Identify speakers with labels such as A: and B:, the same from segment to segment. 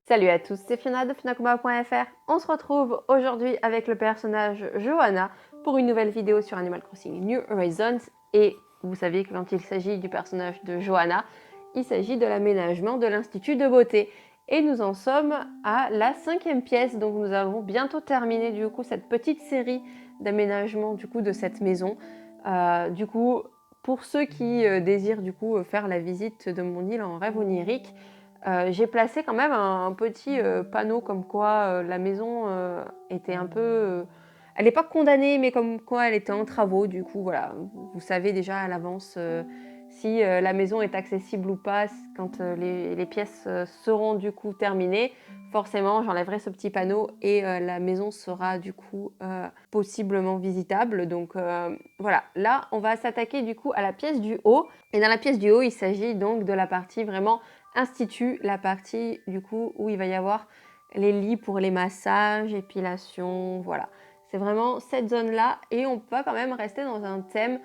A: Salut à tous, c'est Fiona de FionaCombat.fr. On se retrouve aujourd'hui avec le personnage Johanna pour une nouvelle vidéo sur Animal Crossing New Horizons. Et vous savez que quand il s'agit du personnage de Johanna, il s'agit de l'aménagement de l'Institut de beauté. Et nous en sommes à la 5e pièce, donc nous avons bientôt terminé du coup cette petite série d'aménagement du coup de cette maison. Pour ceux qui désirent du coup faire la visite de mon île en rêve onirique, j'ai placé quand même un petit panneau comme quoi la maison était un peu... elle n'est pas condamnée, mais comme quoi elle était en travaux. Du coup, voilà, vous savez déjà à l'avance si la maison est accessible ou pas quand les pièces seront du coup terminées. Forcément, j'enlèverai ce petit panneau et la maison sera du coup possiblement visitable. Donc voilà, là, on va s'attaquer du coup à la pièce du haut. Et dans la pièce du haut, il s'agit donc de la partie vraiment institut, la partie du coup où il va y avoir les lits pour les massages, épilation, voilà. C'est vraiment cette zone-là et on va quand même rester dans un thème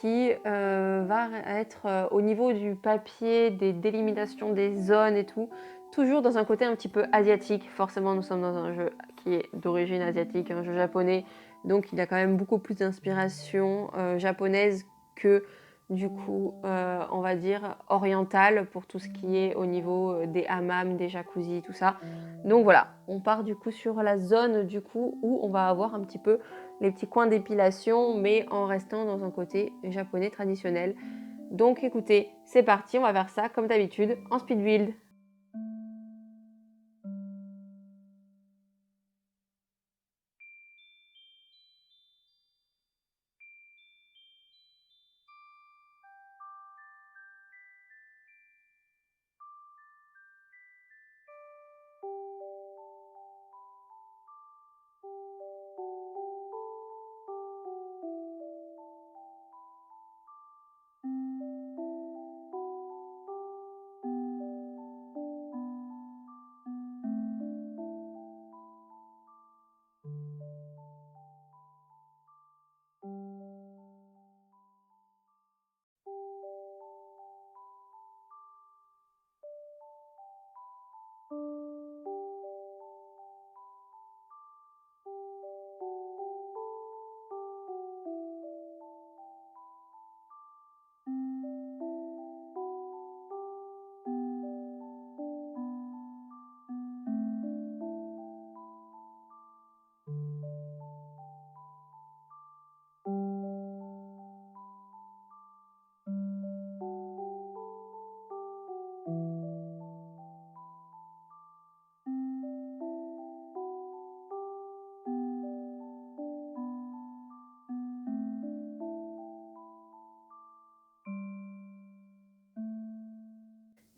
A: qui va être au niveau du papier, des délimitations des zones et tout, toujours dans un côté un petit peu asiatique. Forcément, nous sommes dans un jeu qui est d'origine asiatique, un jeu japonais, donc il y a quand même beaucoup plus d'inspiration japonaise que du coup, on va dire orientale pour tout ce qui est au niveau des hammams, des jacuzzis, tout ça. Donc voilà, on part du coup sur la zone du coup où on va avoir un petit peu les petits coins d'épilation, mais en restant dans un côté japonais traditionnel. Donc écoutez, c'est parti, on va faire ça comme d'habitude en speed build.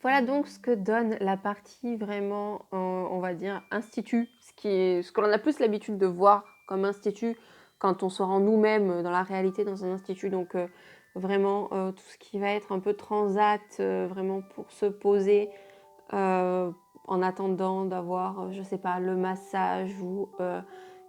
A: Voilà donc ce que donne la partie vraiment, on va dire, institut, ce que l'on a plus l'habitude de voir comme institut quand on se rend nous-mêmes dans la réalité dans un institut. Donc vraiment tout ce qui va être un peu transat, vraiment pour se poser en attendant d'avoir, je sais pas, le massage ou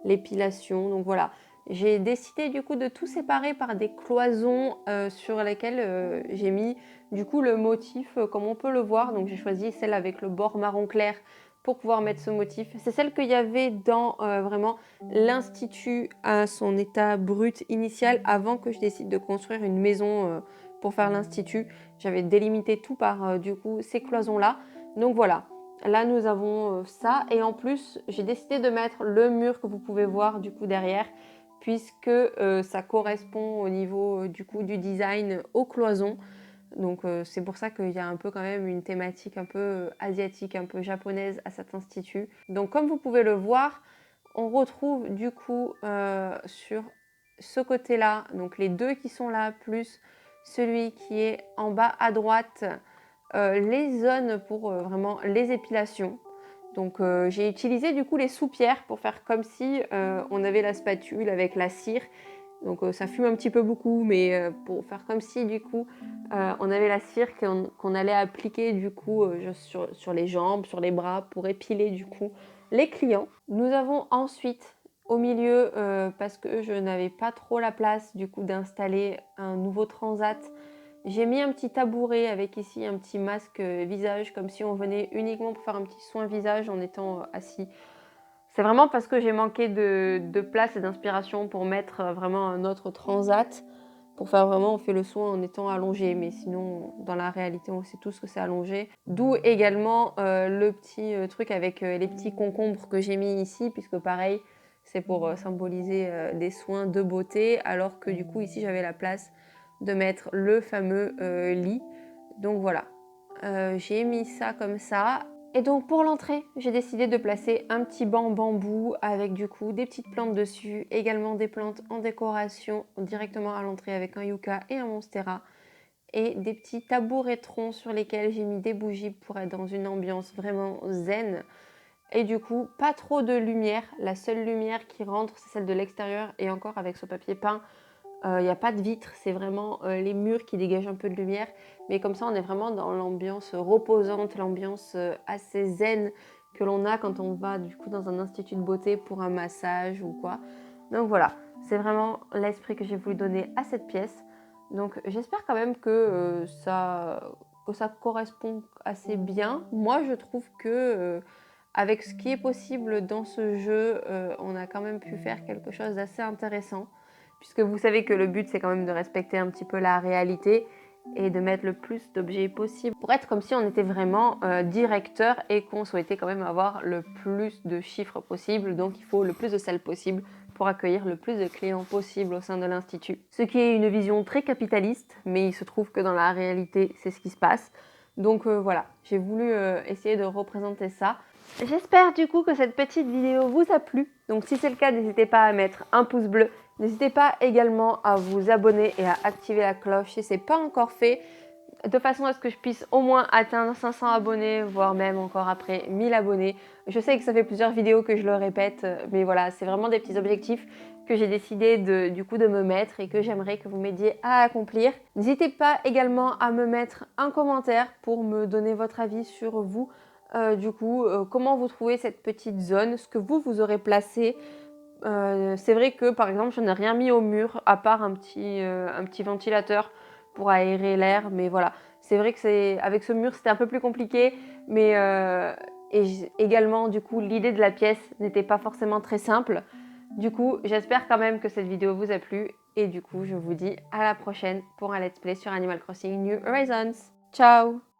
A: l'épilation. Donc voilà, j'ai décidé du coup de tout séparer par des cloisons sur lesquelles j'ai mis du coup le motif comme on peut le voir. Donc j'ai choisi celle avec le bord marron clair pour pouvoir mettre ce motif. C'est celle qu'il y avait dans vraiment l'institut à son état brut initial avant que je décide de construire une maison pour faire l'institut. J'avais délimité tout par du coup ces cloisons là. Donc voilà, là nous avons ça et en plus j'ai décidé de mettre le mur que vous pouvez voir du coup derrière puisque ça correspond au niveau du coup du design aux cloisons. Donc c'est pour ça qu'il y a un peu quand même une thématique un peu asiatique, un peu japonaise à cet institut. Donc comme vous pouvez le voir, on retrouve du coup sur ce côté-là, donc les deux qui sont là, plus celui qui est en bas à droite, les zones pour vraiment les épilations. Donc j'ai utilisé du coup les soupières pour faire comme si on avait la spatule avec la cire. Donc ça fume un petit peu beaucoup, mais pour faire comme si du coup on avait la cire qu'on allait appliquer du coup sur les jambes, sur les bras pour épiler du coup les clients. Nous avons ensuite au milieu, parce que je n'avais pas trop la place du coup d'installer un nouveau transat, J'ai mis un petit tabouret avec ici un petit masque visage, comme si on venait uniquement pour faire un petit soin visage en étant assis. C'est vraiment parce que j'ai manqué de place et d'inspiration pour mettre vraiment un autre transat. Pour faire vraiment, on fait le soin en étant allongé, mais sinon, dans la réalité, on sait tous que c'est allongé. D'où également le petit truc avec les petits concombres que j'ai mis ici, puisque pareil, c'est pour symboliser des soins de beauté, alors que du coup, ici, j'avais la place de mettre le fameux lit. Donc voilà, j'ai mis ça comme ça. Et donc pour l'entrée, j'ai décidé de placer un petit banc bambou avec du coup des petites plantes dessus, également des plantes en décoration directement à l'entrée avec un yucca et un monstera, et des petits tabouretrons sur lesquels j'ai mis des bougies pour être dans une ambiance vraiment zen. Et du coup, pas trop de lumière, la seule lumière qui rentre c'est celle de l'extérieur, et encore avec ce papier peint. Il n'y a pas de vitre, c'est vraiment les murs qui dégagent un peu de lumière. Mais comme ça, on est vraiment dans l'ambiance reposante, l'ambiance assez zen que l'on a quand on va du coup dans un institut de beauté pour un massage ou quoi. Donc voilà, c'est vraiment l'esprit que j'ai voulu donner à cette pièce. Donc j'espère quand même que ça correspond assez bien. Moi, je trouve que avec ce qui est possible dans ce jeu, on a quand même pu faire quelque chose d'assez intéressant. Puisque vous savez que le but, c'est quand même de respecter un petit peu la réalité et de mettre le plus d'objets possible pour être comme si on était vraiment directeur et qu'on souhaitait quand même avoir le plus de chiffres possible. Donc, il faut le plus de salles possible pour accueillir le plus de clients possible au sein de l'Institut. Ce qui est une vision très capitaliste, mais il se trouve que dans la réalité, c'est ce qui se passe. Donc voilà, j'ai voulu essayer de représenter ça. J'espère du coup que cette petite vidéo vous a plu. Donc si c'est le cas, n'hésitez pas à mettre un pouce bleu. N'hésitez pas également à vous abonner et à activer la cloche si ce n'est pas encore fait, de façon à ce que je puisse au moins atteindre 500 abonnés, voire même encore après 1000 abonnés. Je sais que ça fait plusieurs vidéos que je le répète, mais voilà, c'est vraiment des petits objectifs que j'ai décidé du coup de me mettre et que j'aimerais que vous m'aidiez à accomplir. N'hésitez pas également à me mettre un commentaire pour me donner votre avis sur vous. Comment vous trouvez cette petite zone, ce que vous aurez placé. C'est vrai que par exemple je n'ai rien mis au mur à part un petit ventilateur pour aérer l'air, mais voilà, c'est vrai que avec ce mur c'était un peu plus compliqué, mais également du coup l'idée de la pièce n'était pas forcément très simple. Du coup j'espère quand même que cette vidéo vous a plu et du coup je vous dis à la prochaine pour un let's play sur Animal Crossing New Horizons. Ciao!